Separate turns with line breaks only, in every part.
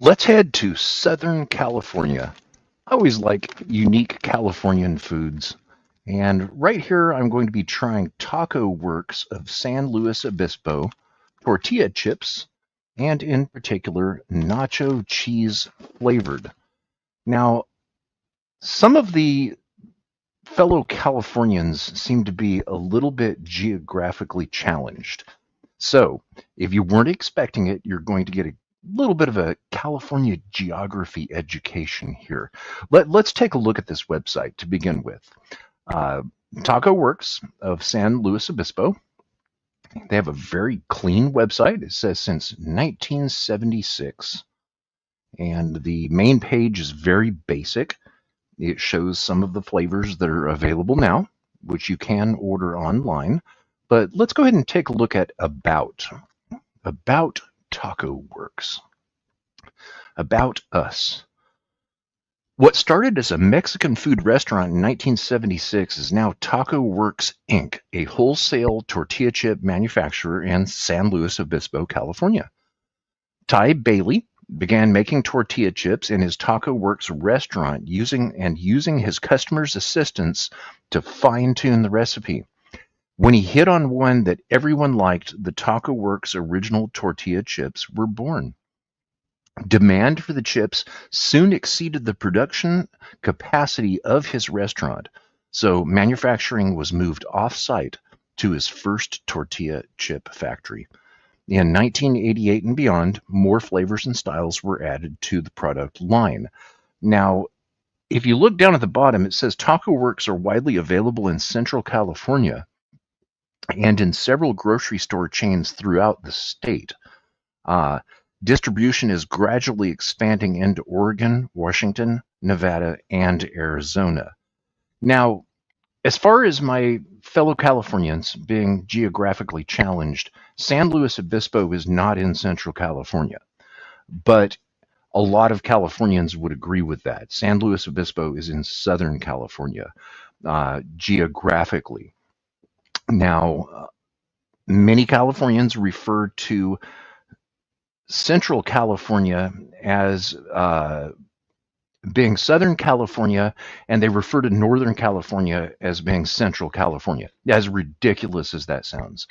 Let's head to Southern California. I always like unique Californian foods. And right here, I'm going to be trying Taco Works of San Luis Obispo, tortilla chips, and in particular, nacho cheese flavored. Now, some of the fellow Californians seem to be a little bit geographically challenged. So, if you weren't expecting it, you're going to get a little bit of a California geography education here. Let's take a look at this website to begin with. Uh, Taco Works of San Luis Obispo. They have a very clean website. It says since 1976. And the main page is very basic. It shows some of the flavors that are available now, which you can order online. But let's go ahead and take a look at About Taco Works. About Us. What started as a Mexican food restaurant in 1976 is now Taco Works Inc., a wholesale tortilla chip manufacturer in San Luis Obispo, California. Ty Bailey began making tortilla chips in his Taco Works restaurant using his customers' assistance to fine-tune the recipe. When he hit on one that everyone liked, the Taco Works original tortilla chips were born. Demand for the chips soon exceeded the production capacity of his restaurant, so manufacturing was moved off-site to his first tortilla chip factory. In 1988 and beyond, more flavors and styles were added to the product line. Now, if you look down at the bottom, it says Taco Works are widely available in Central California and in several grocery store chains throughout the state. Distribution is gradually expanding into Oregon, Washington, Nevada, and Arizona. Now, as far as my fellow Californians being geographically challenged, San Luis Obispo is not in Central California, but a lot of Californians would agree with that. San Luis Obispo is in Southern California, geographically. Now, many Californians refer to Central California as being Southern California, and they refer to Northern California as being Central California. As ridiculous as that sounds,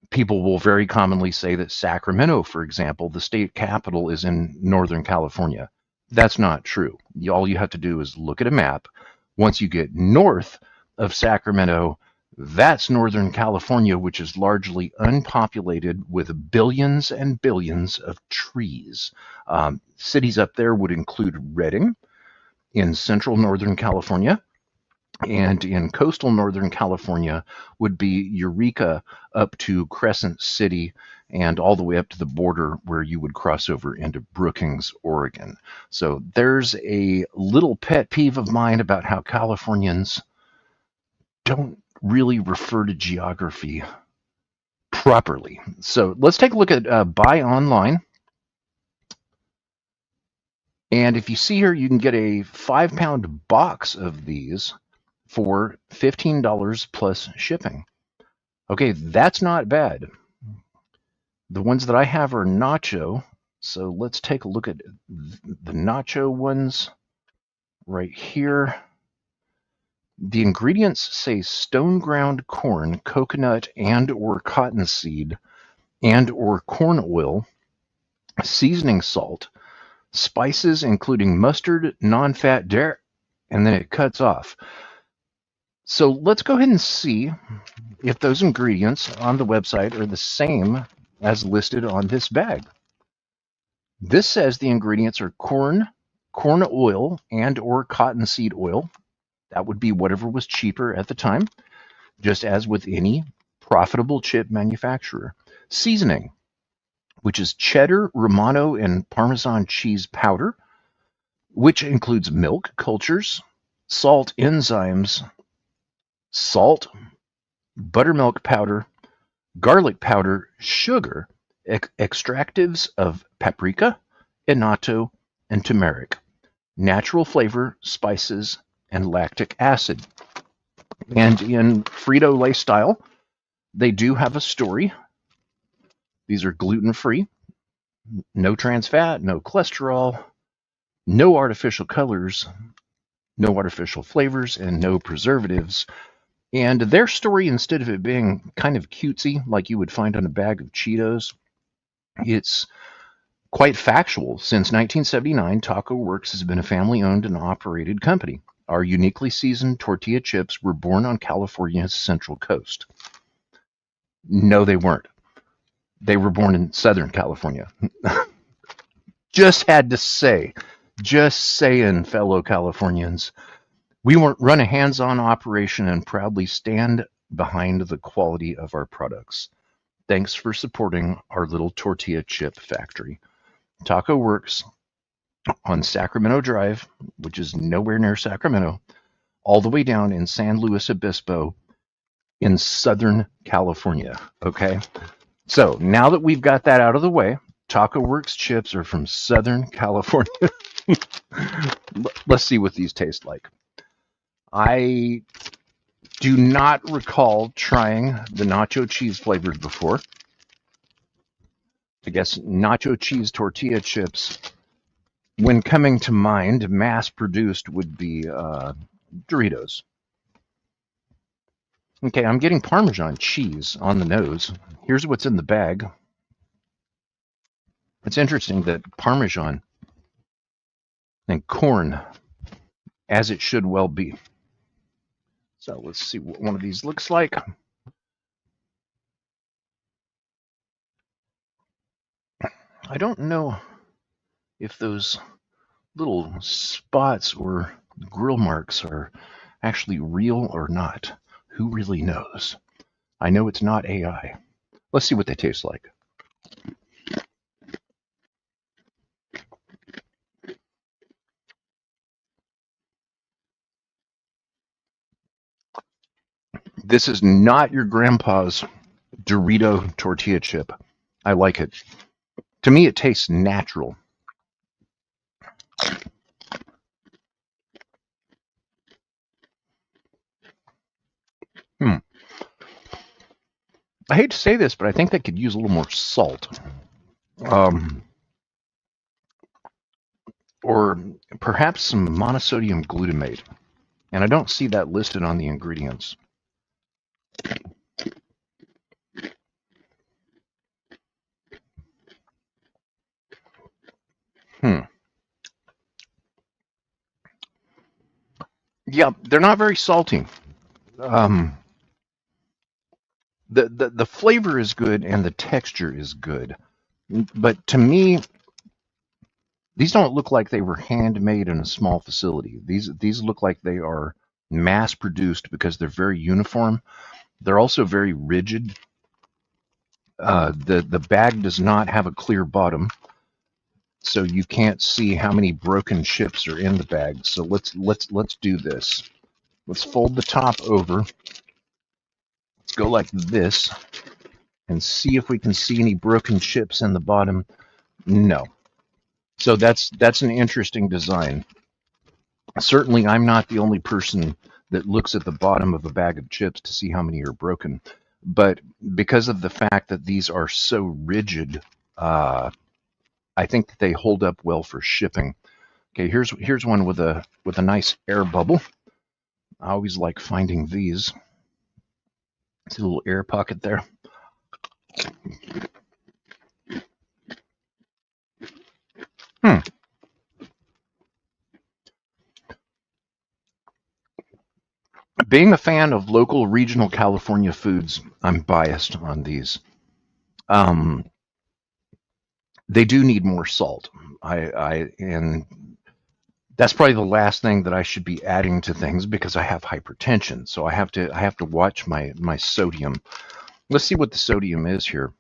people will very commonly say that Sacramento, for example, the state capital, is in Northern California. That's not true. All you have to do is look at a map. Once you get north of Sacramento, that's Northern California, which is largely unpopulated with billions and billions of trees. Cities up there would include Redding in central Northern California, and in coastal Northern California would be Eureka up to Crescent City and all the way up to the border where you would cross over into Brookings, Oregon. So there's a little pet peeve of mine about how Californians don't really refer to geography properly. So let's take a look at buy online. And if you see here, you can get a 5-pound box of these for $15 plus shipping. Okay, that's not bad. The ones that I have are nacho. So let's take a look at the nacho ones right here. The ingredients say stone ground corn, coconut and or cottonseed and or corn oil, seasoning salt, spices including mustard, non-fat dairy, and then it cuts off. So let's go ahead and see if those ingredients on the website are the same as listed on this bag. This says the ingredients are corn oil and or cottonseed oil. That would be whatever was cheaper at the time, just as with any profitable chip manufacturer. Seasoning, which is cheddar, Romano, and Parmesan cheese powder, which includes milk, cultures, salt, enzymes, salt, buttermilk powder, garlic powder, sugar, extractives of paprika, annatto, and turmeric, natural flavor, spices, and lactic acid. And in Frito-Lay style, they do have a story. These are gluten-free. No trans fat, no cholesterol, no artificial colors, no artificial flavors, and no preservatives. And their story, instead of it being kind of cutesy like you would find on a bag of Cheetos, it's quite factual. Since 1979, Taco Works has been a family owned and operated company. Our uniquely seasoned tortilla chips were born on California's Central Coast. No, they weren't. They were born in Southern California. Just had to say, just saying, fellow Californians. We run a hands on operation and proudly stand behind the quality of our products. Thanks for supporting our little tortilla chip factory. Taco Works on Sacramento Drive, which is nowhere near Sacramento, all the way down in San Luis Obispo in Southern California. Okay? So now that we've got that out of the way, Taco Works chips are from Southern California. Let's see what these taste like. I do not recall trying the nacho cheese flavored before. I guess nacho cheese tortilla chips, when coming to mind, mass produced, would be Doritos. Okay, I'm getting Parmesan cheese on the nose. Here's what's in the bag. It's interesting that Parmesan and corn, as it should well be. So let's see what one of these looks like. I don't know if those little spots or grill marks are actually real or not. Who really knows? I know it's not AI. Let's see what they taste like. This is not your grandpa's Dorito tortilla chip. I like it. To me, it tastes natural. I hate to say this, but I think they could use a little more salt. Or perhaps some monosodium glutamate. And I don't see that listed on the ingredients. Yeah, they're not very salty. The flavor is good and the texture is good. But to me, these don't look like they were handmade in a small facility. These look like they are mass produced because they're very uniform. They're also very rigid. The bag does not have a clear bottom, so you can't see how many broken chips are in the bag. So let's do this. Let's fold the top over. Let's go like this and see if we can see any broken chips in the bottom. No. So that's an interesting design. Certainly, I'm not the only person that looks at the bottom of a bag of chips to see how many are broken. But because of the fact that these are so rigid, I think that they hold up well for shipping. Okay, here's one with a nice air bubble. I always like finding these. See a little air pocket there. Being a fan of local regional California foods, I'm biased on these. They do need more salt. And that's probably the last thing that I should be adding to things because I have hypertension. So I have to watch my sodium. Let's see what the sodium is here.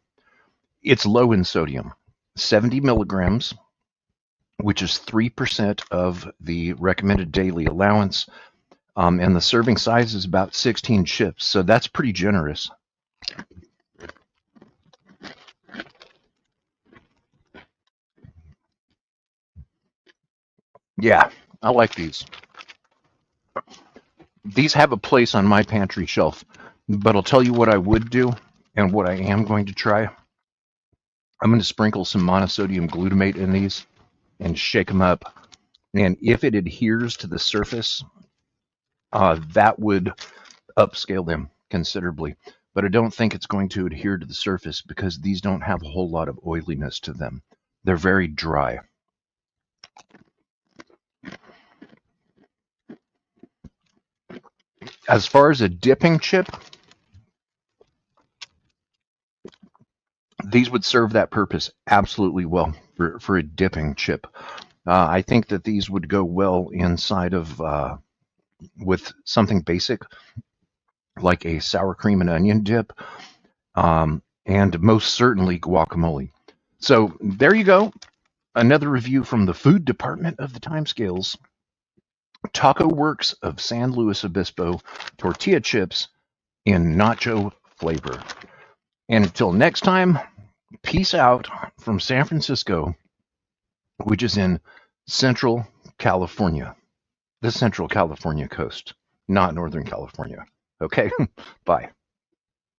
It's low in sodium, 70 milligrams, which is 3% of the recommended daily allowance. And the serving size is about 16 chips. So that's pretty generous. Yeah, I like these. These have a place on my pantry shelf, but I'll tell you what I would do and what I am going to try. I'm going to sprinkle some monosodium glutamate in these and shake them up. And if it adheres to the surface, that would upscale them considerably. But I don't think it's going to adhere to the surface because these don't have a whole lot of oiliness to them. They're very dry. As far as a dipping chip, these would serve that purpose absolutely well for a dipping chip. I think that these would go well inside of with something basic like a sour cream and onion dip, and most certainly guacamole. So there you go. Another review from the food department of the Timescales. Taco Works of San Luis Obispo tortilla chips in nacho flavor. And until next time, peace out from San Francisco, which is in Central California, the Central California coast, not Northern California. Okay, bye.